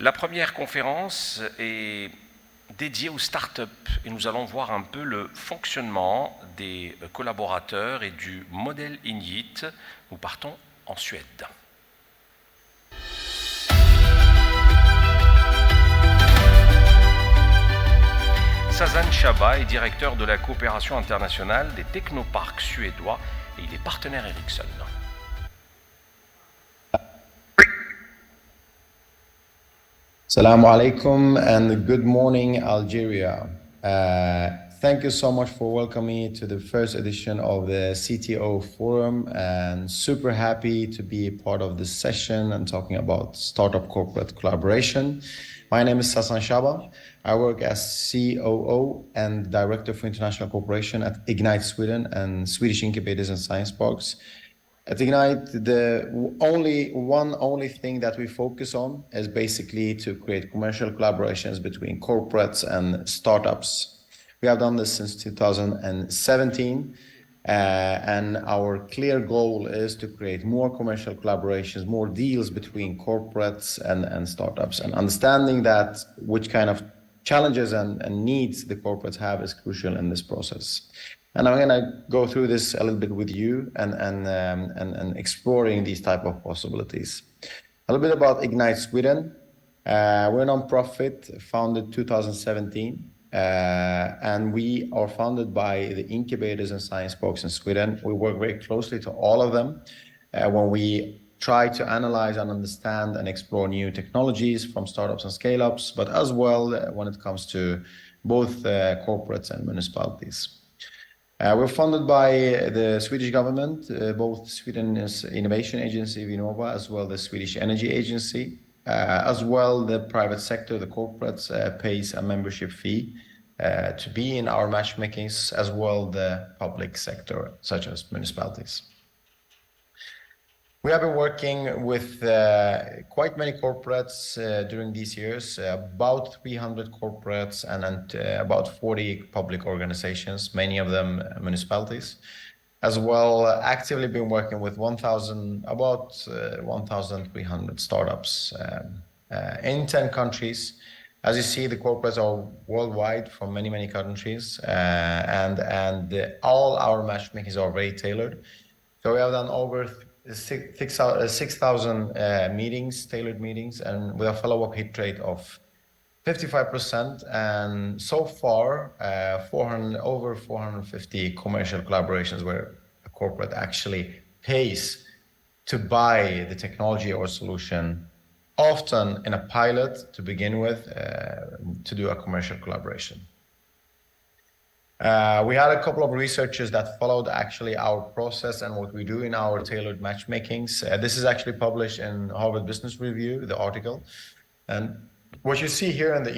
La première conférence est dédiée aux startups et nous allons voir un peu le fonctionnement des collaborateurs et du modèle Ignite. Nous partons en Suède. Sasan SHABA est directeur de la Coopération Internationale des Technoparcs suédois et il est partenaire Ericsson. Assalamu alaikum and good morning, Algeria. Thank you so much for welcoming me to the first edition of the CTO Forum, and super happy to be a part of this session and talking about startup corporate collaboration. My name is Sasan SHABA. I work as COO and Director for International Cooperation at Ignite Sweden and Swedish Incubators and Science Parks. At Ignite, the only thing that we focus on is basically to create commercial collaborations between corporates and startups. We have done this since 2017, and our clear goal is to create more commercial collaborations, more deals between corporates and startups, and understanding that which kind of challenges and needs the corporates have is crucial in this process. And I'm going to go through this a little bit with you and exploring these type of possibilities. A little bit about Ignite Sweden. We're a non-profit founded 2017, and we are founded by the incubators and science parks in Sweden. We work very closely to all of them when we try to analyze and understand and explore new technologies from startups and scale-ups, but as well when it comes to both corporates and municipalities. We're funded by the Swedish government, both Sweden's Innovation Agency, Vinnova, as well the Swedish Energy Agency, as well the private sector, the corporates pays a membership fee to be in our matchmakings, as well the public sector, such as municipalities. We have been working with quite many corporates during these years, about 300 corporates and about 40 public organizations, many of them municipalities, as well actively been working with about 1,300 startups in 10 countries. As you see, the corporates are worldwide from many countries, and all our matchmakings are very tailored. So we have done over 6,000 meetings, tailored meetings, and with a follow-up hit rate of 55%, and so far over 450 commercial collaborations where a corporate actually pays to buy the technology or solution, often in a pilot to begin with, to do a commercial collaboration. We had a couple of researchers that followed actually our process and what we do in our tailored matchmakings. This is actually published in Harvard Business Review, the article. And what you see here in the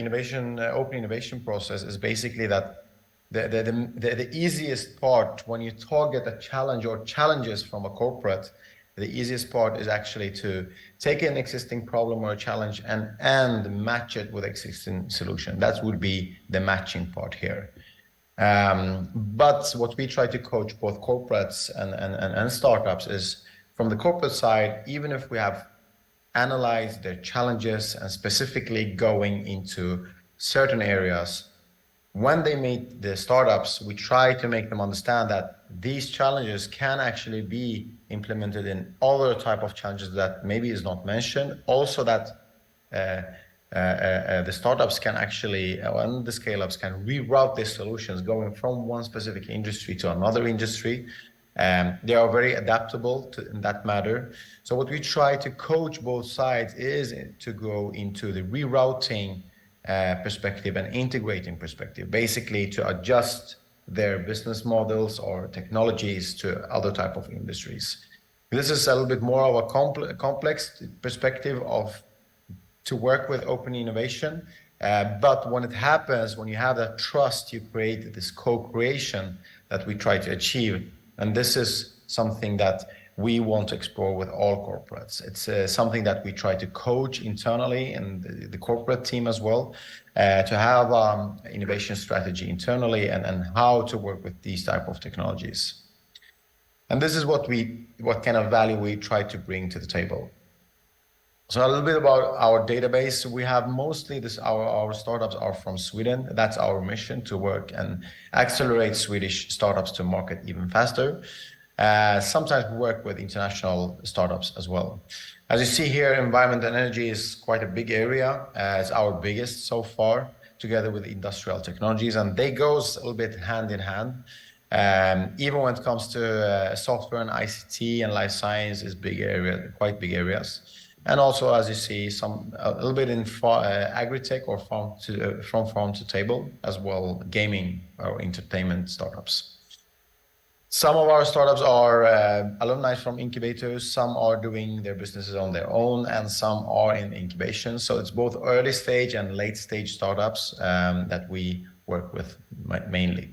open innovation process is basically that the easiest part when you target a challenge or challenges from a corporate, the easiest part is actually to take an existing problem or a challenge and match it with existing solution. That would be the matching part here. But what we try to coach both corporates and startups is from the corporate side, even if we have analyzed their challenges and specifically going into certain areas, when they meet the startups, we try to make them understand that these challenges can actually be implemented in other type of challenges that maybe is not mentioned. Also that the startups can actually, and the scale-ups can reroute their solutions going from one specific industry to another industry. They are very adaptable in that matter. So what we try to coach both sides is to go into the rerouting perspective and integrating perspective, basically to adjust their business models or technologies to other type of industries. This is a little bit more of a complex perspective to work with open innovation, but when it happens, when you have that trust, you create this co-creation that we try to achieve, and this is something that we want to explore with all corporates. It's something that we try to coach internally and the corporate team as well, to have innovation strategy internally and how to work with these type of technologies. And this is what kind of value we try to bring to the table. So a little bit about our database. We have mostly our startups are from Sweden. That's our mission, to work and accelerate Swedish startups to market even faster. Sometimes we work with international startups as well. As you see here, environment and energy is quite a big area. It's our biggest so far, together with industrial technologies, and they goes a little bit hand in hand. Even when it comes to software and ICT and life science is big area, quite big areas. And also, as you see, a little bit in agri-tech or from farm to table, as well, gaming or entertainment startups. Some of our startups are alumni from incubators, some are doing their businesses on their own, and some are in incubation. So it's both early stage and late stage startups that we work with mainly.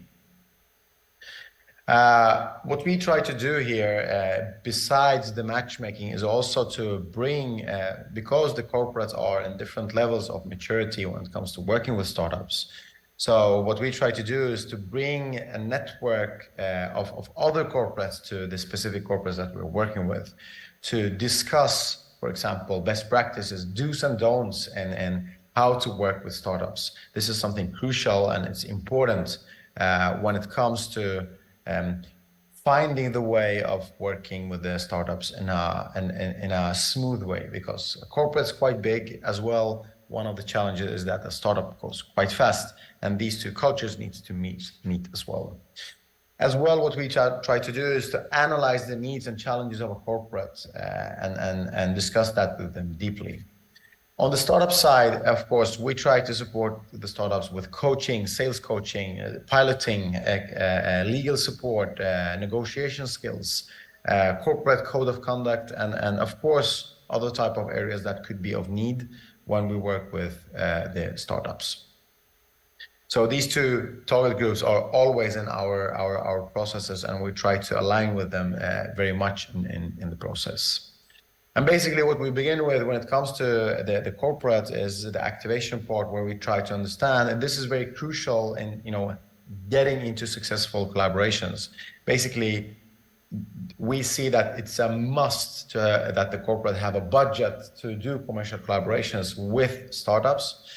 What we try to do here, besides the matchmaking, is also to bring, because the corporates are in different levels of maturity when it comes to working with startups. So what we try to do is to bring a network of other corporates to the specific corporates that we're working with, to discuss, for example, best practices, do's and don'ts, and how to work with startups. This is something crucial, and it's important when it comes to finding the way of working with the startups in a smooth way, because a corporate's quite big as well. One of the challenges is that a startup goes quite fast, and these two cultures need to meet as well. As well, what we try to do is to analyze the needs and challenges of a corporate and discuss that with them deeply. On the startup side, of course, we try to support the startups with coaching, sales coaching, piloting, legal support, negotiation skills, corporate code of conduct, and of course, other type of areas that could be of need when we work with the startups. So these two target groups are always in our processes, and we try to align with them very much in the process. And basically what we begin with when it comes to the corporate is the activation part, where we try to understand, and this is very crucial in getting into successful collaborations. Basically, we see that it's a must that the corporate have a budget to do commercial collaborations with startups,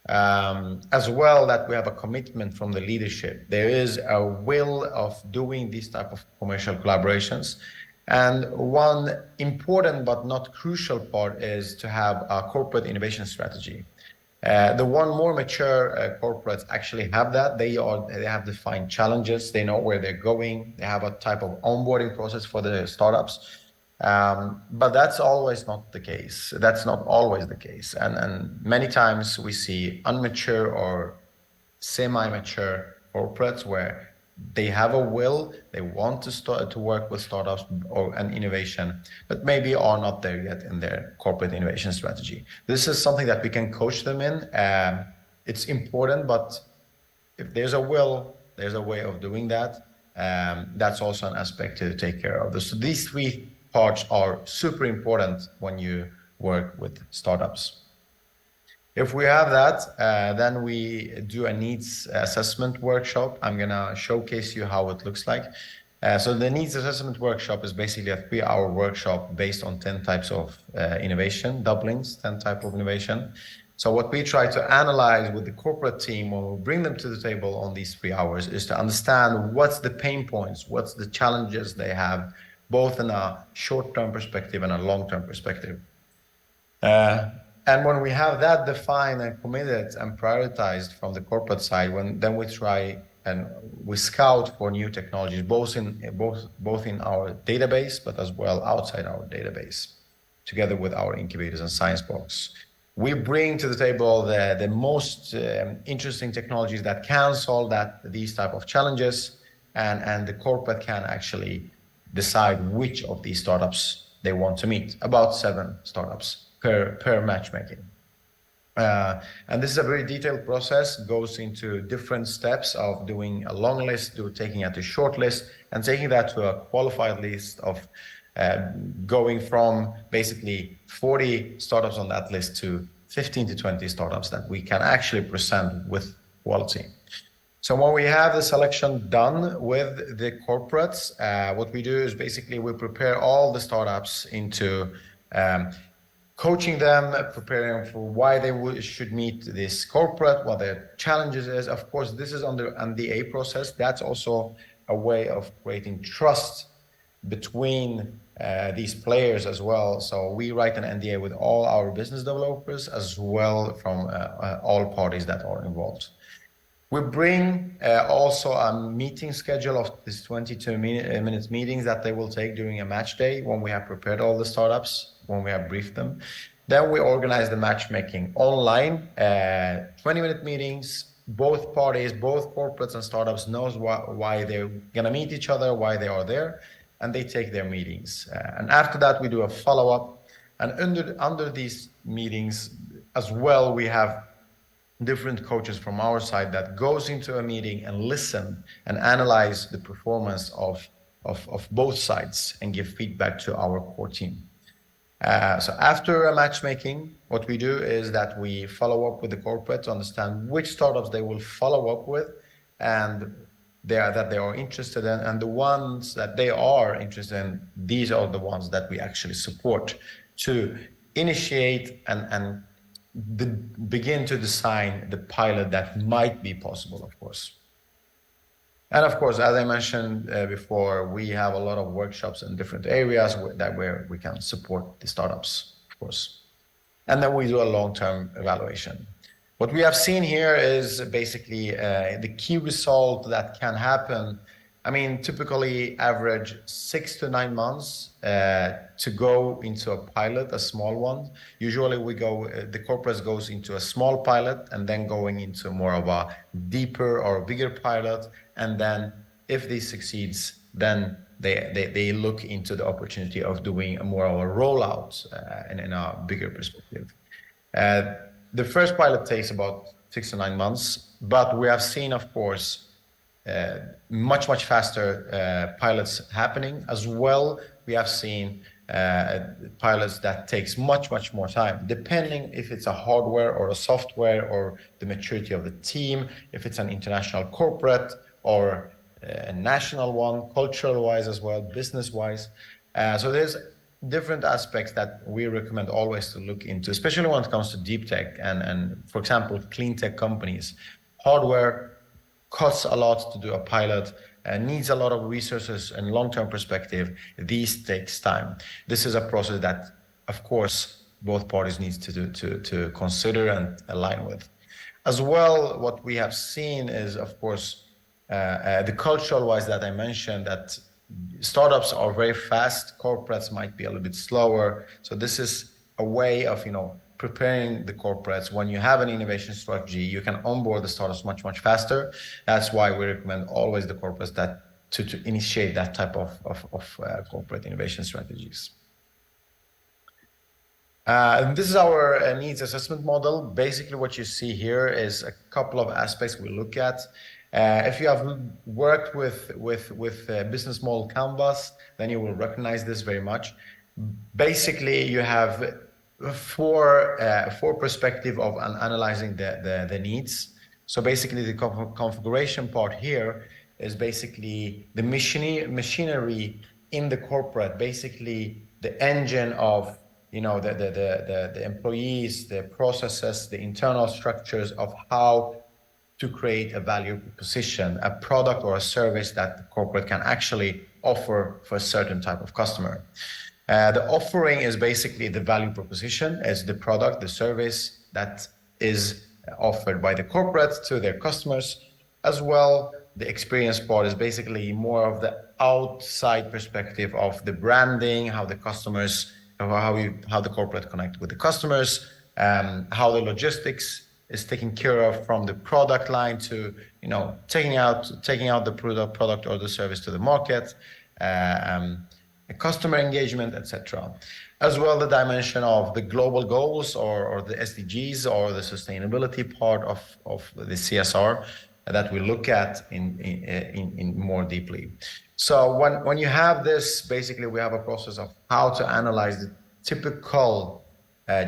as well that we have a commitment from the leadership. There is a will of doing these type of commercial collaborations. And one important but not crucial part is to have a corporate innovation strategy. The one more mature corporates actually have that. They have defined challenges. They know where they're going. They have a type of onboarding process for the startups. But that's always not the case. That's not always the case. And many times we see immature or semi-mature corporates where they have a will, they want to start to work with startups and innovation, but maybe are not there yet in their corporate innovation strategy. This is something that we can coach them in. It's important, but if there's a will, there's a way of doing that. That's also an aspect to take care of. So these three parts are super important when you work with startups. If we have that, then we do a needs assessment workshop. I'm gonna showcase you how it looks like. So the needs assessment workshop is basically a 3-hour workshop based on 10 types of innovation, doublings, 10 types of innovation. So what we try to analyze with the corporate team when we bring them to the table on these 3 hours is to understand what's the pain points, what's the challenges they have, both in a short-term perspective and a long-term perspective. And when we have that defined and committed and prioritized from the corporate side, then we try and we scout for new technologies, both in our database, but as well outside our database, together with our incubators and science box. We bring to the table the most interesting technologies that can solve these type of challenges, and the corporate can actually decide which of these startups they want to meet. About 7 startups per matchmaking. And this is a very detailed process, goes into different steps of doing a long list, taking it to a short list, and taking that to a qualified list of going from basically 40 startups on that list to 15 to 20 startups that we can actually present with quality. So when we have the selection done with the corporates, what we do is basically we prepare all the startups into coaching them, preparing for why they should meet this corporate, what their challenges is. Of course, this is under NDA process. That's also a way of creating trust between these players as well. So we write an NDA with all our business developers as well from all parties that are involved. We bring also a meeting schedule of this 22-minute meetings that they will take during a match day when we have prepared all the startups, when we have briefed them. Then we organize the matchmaking online, 20-minute meetings. Both parties, both corporates and startups knows why they're gonna meet each other, why they are there, and they take their meetings. And after that, we do a follow-up. And under these meetings as well, we have different coaches from our side that goes into a meeting and listen and analyze the performance of both sides and give feedback to our core team. So after a matchmaking, what we do is that we follow up with the corporate to understand which startups they will follow up with and that they are interested in, and the ones that they are interested in, these are the ones that we actually support to initiate and begin to design the pilot that might be possible, of course. And of course, as I mentioned before, we have a lot of workshops in different areas where we can support the startups, of course. And then we do a long-term evaluation. What we have seen here is basically the key result that can happen. I mean, typically average 6 to 9 months to go into a pilot, a small one. Usually we go, the corporate goes into a small pilot and then going into more of a deeper or bigger pilot. And then if this succeeds, then they look into the opportunity of doing a more of a rollout in a bigger perspective. The first pilot takes about 6 to 9 months, but we have seen, of course, much faster pilots happening as well. We have seen pilots that takes much more time, depending if it's a hardware or a software or the maturity of the team, if it's an international corporate or a national one, cultural wise as well, business wise. So there's different aspects that we recommend always to look into, especially when it comes to deep tech and for example, clean tech companies. Hardware costs a lot to do a pilot, needs a lot of resources and long-term perspective. These takes time. This is a process that, of course, both parties need to consider and align with. As well, what we have seen is, of course, the cultural wise that I mentioned, that startups are very fast, corporates might be a little bit slower. So this is a way of, preparing the corporates. When you have an innovation strategy, you can onboard the startups much faster. That's why we recommend always the corporates that to initiate that type of corporate innovation strategies. This is our needs assessment model. Basically, what you see here is a couple of aspects we look at. If you have worked with business model canvas, then you will recognize this very much. Basically, you have four perspective of analyzing the needs. So basically, the configuration part here is basically the machinery in the corporate, basically the engine of the employees, the processes, the internal structures of how to create a value proposition, a product or a service that the corporate can actually offer for a certain type of customer. The offering is basically the value proposition, as the product, the service that is offered by the corporate to their customers. As well, the experience part is basically more of the outside perspective of the branding, how the customers, how the corporate connect with the customers, how the logistics is taken care of from the product line to taking out the product or the service to the market, customer engagement, etc. As well, the dimension of the global goals or the SDGs or the sustainability part of the CSR that we look at in more deeply. So when you have this, basically we have a process of how to analyze the typical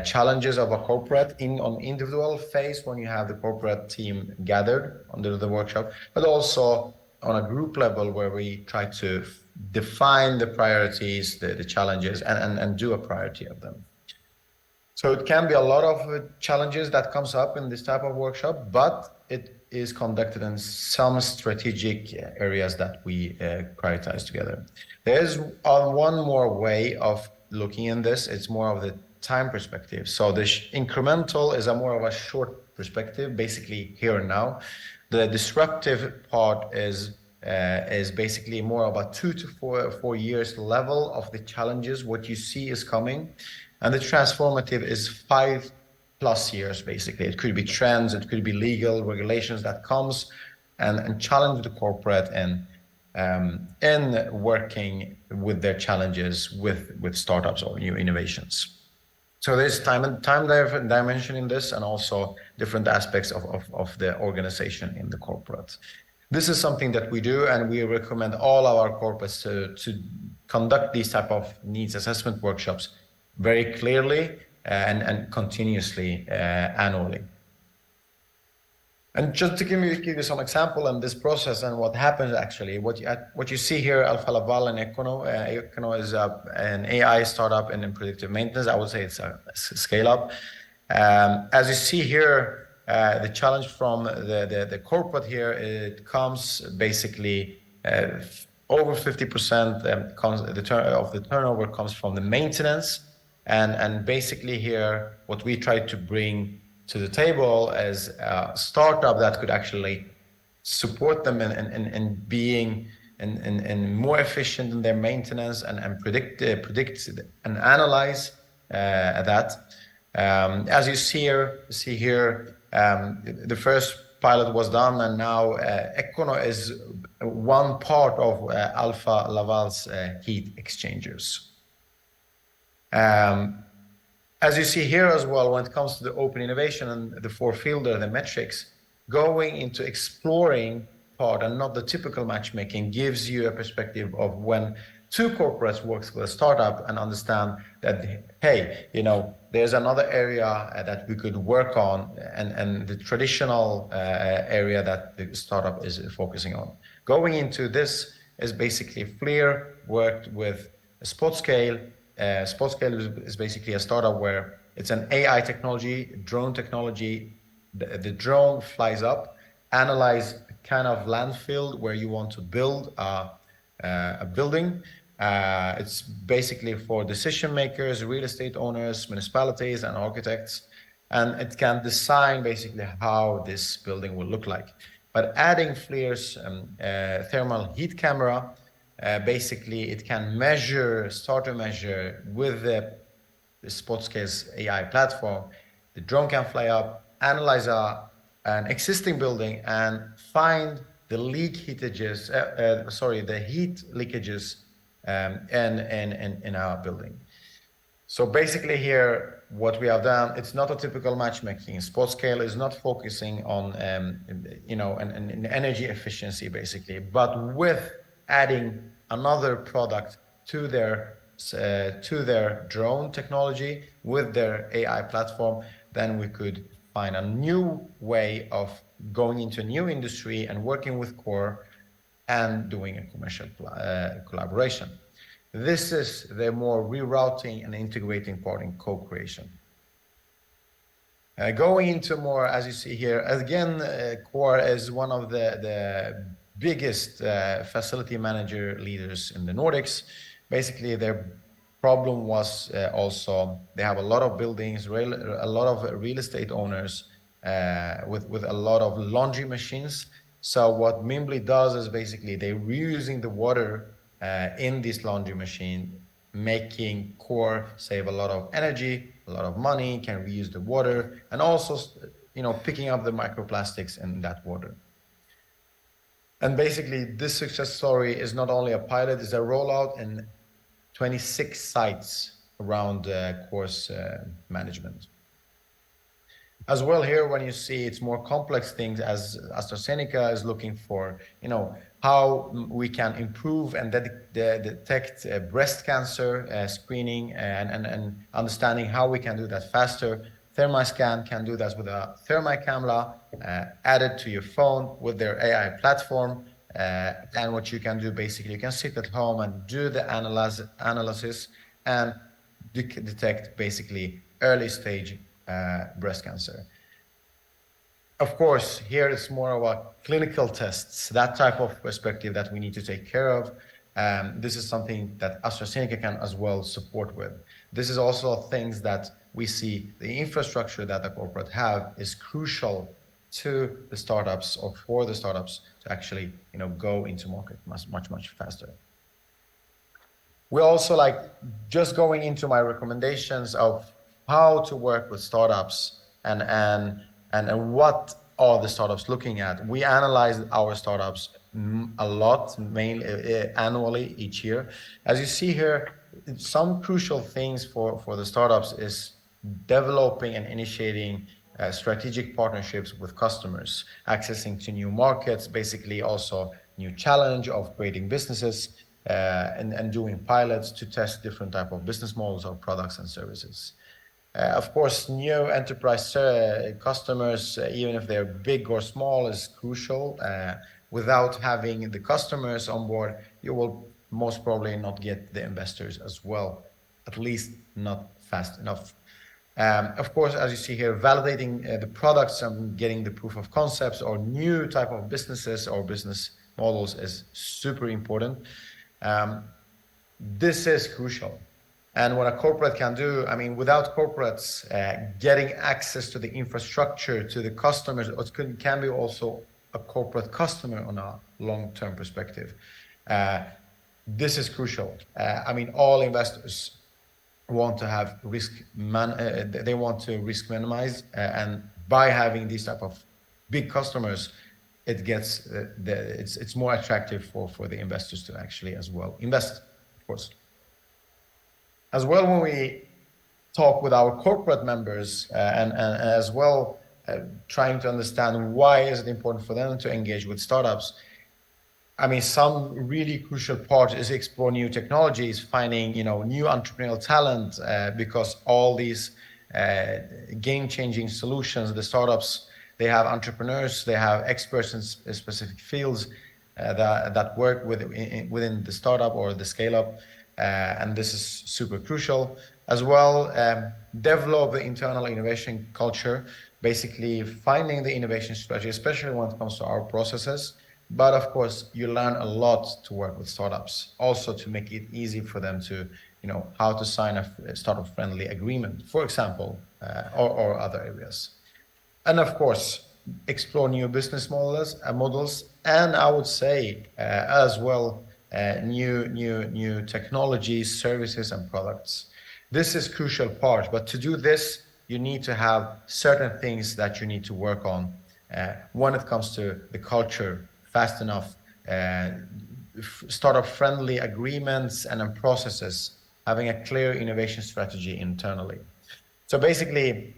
challenges of a corporate on individual phase when you have the corporate team gathered under the workshop, but also on a group level where we try to define the priorities, the challenges, and do a priority of them. So it can be a lot of challenges that comes up in this type of workshop, but it is conducted in some strategic areas that we prioritize together. There's one more way of looking in this. It's more of the time perspective. So the incremental is a more of a short perspective, basically here and now. The disruptive part is basically more of a 2 to 4 years level of the challenges, what you see is coming. And the transformative is 5+ years, basically. It could be trends, it could be legal regulations that comes and challenge the corporate and in working with their challenges with startups or new innovations. So there's time dimension in this, and also different aspects of the organization in the corporate. This is something that we do, and we recommend all our corporates to conduct these type of needs assessment workshops very clearly and continuously annually. And just to give you some example in this process and what happens actually, what you see here, Alfa Laval and Econo. Econo is an AI startup in predictive maintenance. I would say it's a scale up. As you see here, the challenge from the corporate here, it comes basically over 50% of the turnover comes from the maintenance, and basically here what we try to bring to the table as a startup that could actually support them in being and more efficient in their maintenance and predict and analyze that. As you see here, the first pilot was done, and now Econo is one part of Alfa Laval's heat exchangers. As you see here as well, when it comes to the open innovation and the four-fielder, the metrics, going into exploring part and not the typical matchmaking gives you a perspective of when two corporates work with a startup and understand that, hey, there's another area that we could work on, and the traditional area that the startup is focusing on. Going into this is basically FLIR worked with SpotScale. SpotScale is basically a startup where it's an AI technology, drone technology. The drone flies up, analyze a kind of landfill where you want to build a building. It's basically for decision makers, real estate owners, municipalities, and architects, and it can design basically how this building will look like. But adding FLIR's thermal heat camera, basically it can start to measure with the SpotScale's AI platform. The drone can fly up, analyze an existing building, and find the the heat leakages in our building. So basically here, what we have done, it's not a typical matchmaking. SpotScale is not focusing on an energy efficiency basically, but with adding another product to their drone technology with their AI platform, then we could find a new way of going into a new industry and working with core and doing a commercial collaboration. This is the more rerouting and integrating part in co-creation. Going into more, as you see here, again, Core is one of the biggest facility manager leaders in the Nordics. Basically, their problem was also they have a lot of buildings, a lot of real estate owners with a lot of laundry machines. So what Mimbly does is basically they're reusing the water in this laundry machine, making Core save a lot of energy, a lot of money, can reuse the water, and also picking up the microplastics in that water. And basically this success story is not only a pilot, it's a rollout in 26 sites around Core's management. As well here, when you see it's more complex things, as AstraZeneca is looking for, how we can improve and detect breast cancer screening and understanding how we can do that faster. ThermaScan can do that with a thermal camera added to your phone with their AI platform. And what you can do, basically, you can sit at home and do the analysis and detect basically early stage breast cancer. Of course, here it's more about clinical tests, that type of perspective that we need to take care of. This is something that AstraZeneca can as well support with. This is also things that we see the infrastructure that the corporate have is crucial to the startups or for the startups to actually go into market much faster. We also just going into my recommendations of how to work with startups and what are the startups looking at. We analyze our startups a lot, mainly annually each year. As you see here, some crucial things for the startups is developing and initiating strategic partnerships with customers, accessing to new markets, basically also new challenge of creating businesses and doing pilots to test different type of business models or products and services. Of course, new enterprise customers, even if they're big or small, is crucial. Without having the customers on board, you will most probably not get the investors as well, at least not fast enough. Of course, as you see here, validating the products and getting the proof of concepts or new type of businesses or business models is super important. This is crucial. And what a corporate can do, without corporates getting access to the infrastructure, to the customers, it can be also a corporate customer on a long-term perspective. This is crucial. All investors want to have they want to risk minimize, and by having these type of big customers, it's more attractive for the investors to actually as well invest, of course. As well, when we talk with our corporate members and as well trying to understand why is it important for them to engage with startups, some really crucial part is explore new technologies, finding new entrepreneurial talent, because all these game-changing solutions, the startups, they have entrepreneurs, they have experts in specific fields that work within the startup or the scale-up. And this is super crucial. As well, develop the internal innovation culture, basically finding the innovation strategy, especially when it comes to our processes. But of course, you learn a lot to work with startups, also to make it easy for them to, how to sign a startup-friendly agreement, for example, or other areas. And of course, explore new business models, and I would say as well, new technologies, services, and products. This is crucial part, but to do this, you need to have certain things that you need to work on when it comes to the culture, fast enough, startup-friendly agreements and processes, having a clear innovation strategy internally. So basically,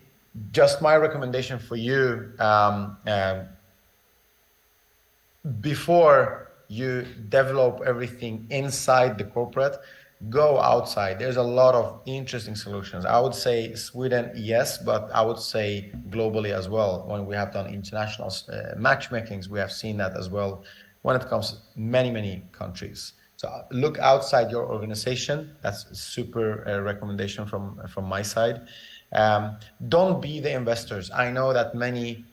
just my recommendation for you, before you develop everything inside the corporate, go outside. There's a lot of interesting solutions. I would say Sweden, yes, but I would say globally as well. When we have done international matchmakings, we have seen that as well when it comes to many countries. So look outside your organization. That's a super recommendation from my side. Don't be the investors. I know that many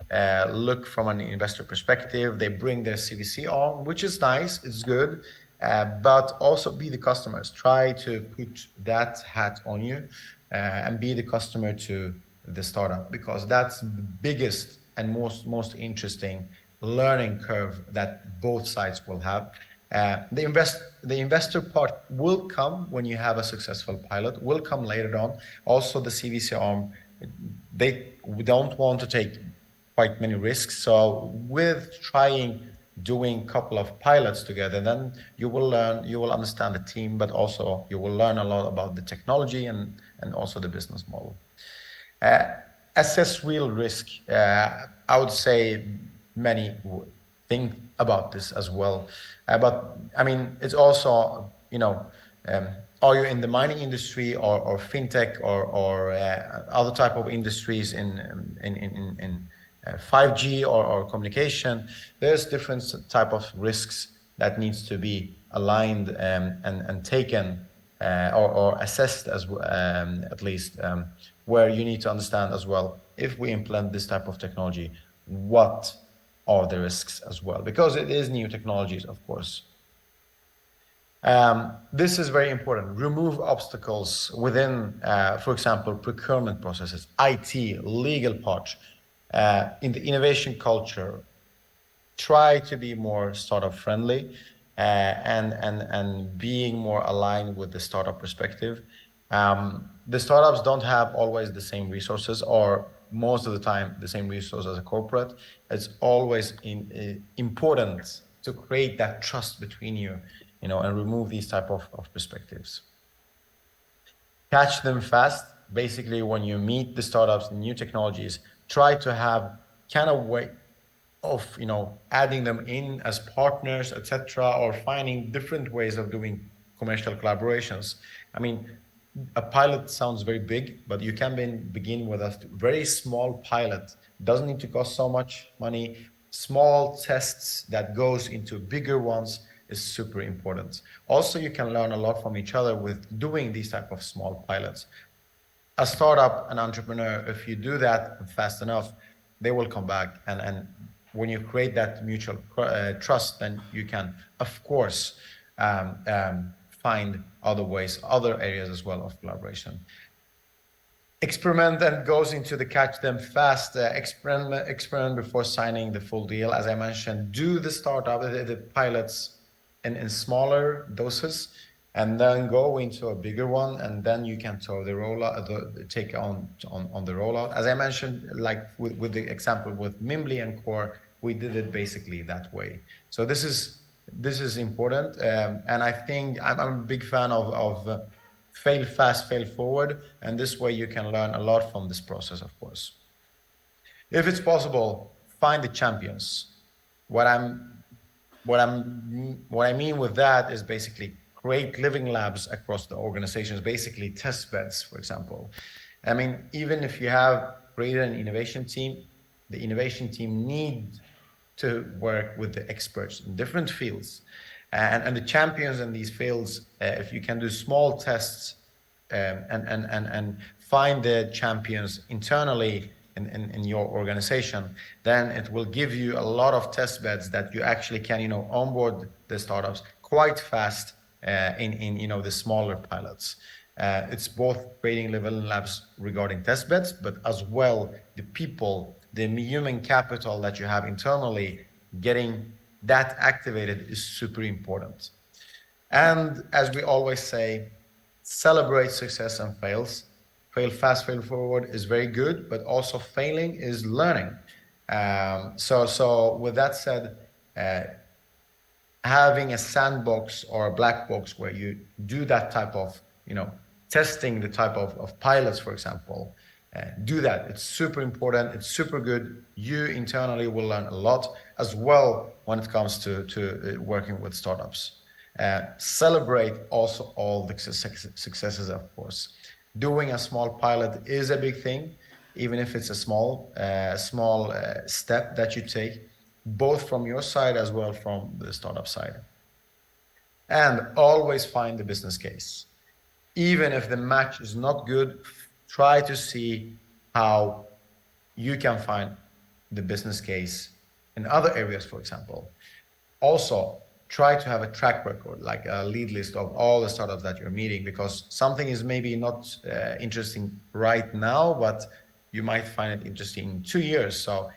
look from an investor perspective. They bring their CVC on, which is nice, it's good, but also be the customers. Try to put that hat on you and be the customer to the startup, because that's the biggest and most interesting learning curve that both sides will have. The investor part will come when you have a successful pilot, will come later on. Also the CVC arm, we don't want to take quite many risks. So with doing a couple of pilots together, then you will learn, you will understand the team, but also you will learn a lot about the technology and also the business model. Assess real risk. I would say many think about this as well. But it's also, are you in the mining industry or fintech or other type of industries in 5G or communication? There's different type of risks that needs to be aligned and taken or assessed as at least where you need to understand as well, if we implement this type of technology, what are the risks as well? Because it is new technologies, of course. This is very important. Remove obstacles within, for example, procurement processes, IT, legal part, in the innovation culture. Try to be more startup friendly and being more aligned with the startup perspective. The startups don't have always the same resources, or most of the time the same resources as a corporate. It's always important to create that trust between you, and remove these type of perspectives. Catch them fast. Basically, when you meet the startups, new technologies, try to have kind of way of adding them in as partners, etc., or finding different ways of doing commercial collaborations. I mean, a pilot sounds very big, but you can begin with a very small pilot. Doesn't need to cost so much money. Small tests that goes into bigger ones is super important. Also, you can learn a lot from each other with doing these type of small pilots. A startup, an entrepreneur, if you do that fast enough, they will come back, and when you create that mutual trust, then you can, of course, find other ways, other areas as well of collaboration. Experiment then goes into the catch them fast. Experiment before signing the full deal. As I mentioned, do the startup, the pilots in smaller doses, and then go into a bigger one, and then you can throw the rollout, take on the rollout. As I mentioned, like with the example with Mimbly and Core, we did it basically that way. So this is important, and I think I'm a big fan of fail fast, fail forward, and this way you can learn a lot from this process, of course. If it's possible, find the champions. What I mean with that is basically create living labs across the organizations, basically test beds, for example. I mean, even if you have created an innovation team, the innovation team needs to work with the experts in different fields. And the champions in these fields, if you can do small tests and find the champions internally in your organization, then it will give you a lot of test beds that you actually can, onboard the startups quite fast in the smaller pilots. It's both creating living labs regarding test beds, but as well the people, the human capital that you have internally, getting that activated is super important. And as we always say, celebrate success and fails. Fail fast, fail forward is very good, but also failing is learning. So with that said, having a sandbox or a black box where you do that type of, testing the type of pilots, for example, do that. It's super important. It's super good. You internally will learn a lot as well when it comes to working with startups. Celebrate also all the successes, of course. Doing a small pilot is a big thing, even if it's a small step that you take, both from your side as well from the startup side. And always find the business case. Even if the match is not good, try to see how you can find the business case in other areas, for example. Also, try to have a track record, like a lead list of all the startups that you're meeting, because something is maybe not interesting right now, but you might find it interesting in 2 years. So,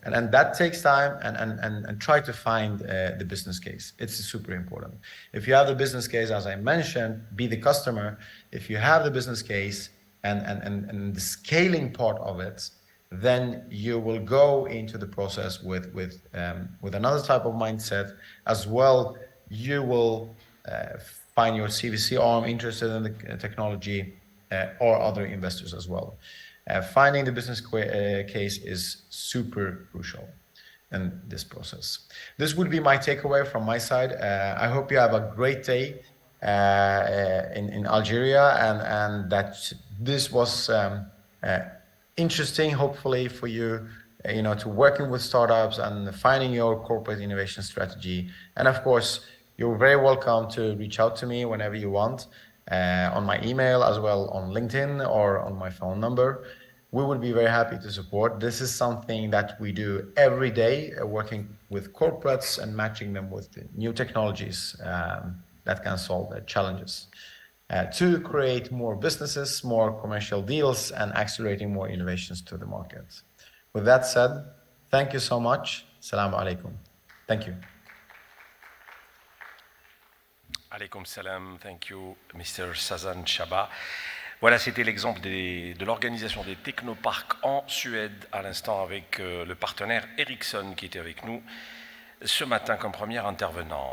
and that takes time, and try to find the business case. It's super important. If you have the business case, as I mentioned, be the customer. If you have the business case and the scaling part of it, then you will go into the process with another type of mindset as well. You will find your CVC arm interested in the technology, or other investors as well. Finding the business case is super crucial in this process. This would be my takeaway from my side. I hope you have a great day in Algeria, and that this was interesting, hopefully, for you, to working with startups and finding your corporate innovation strategy. And of course, you're very welcome to reach out to me whenever you want. on my email, as well on LinkedIn or on my phone number. We would be very happy to support. This is something that we do every day, working with corporates and matching them with the new technologies that can solve their challenges. To create more businesses, more commercial deals, and accelerating more innovations to the market. With that said, thank you so much. Assalamu alaikum. Thank you. Alaykoum salam, thank you, Mr. Sasan SHABA. Voilà, c'était l'exemple de l'organisation des Technoparcs en Suède, à l'instant avec le partenaire Ericsson qui était avec nous ce matin comme premier intervenant.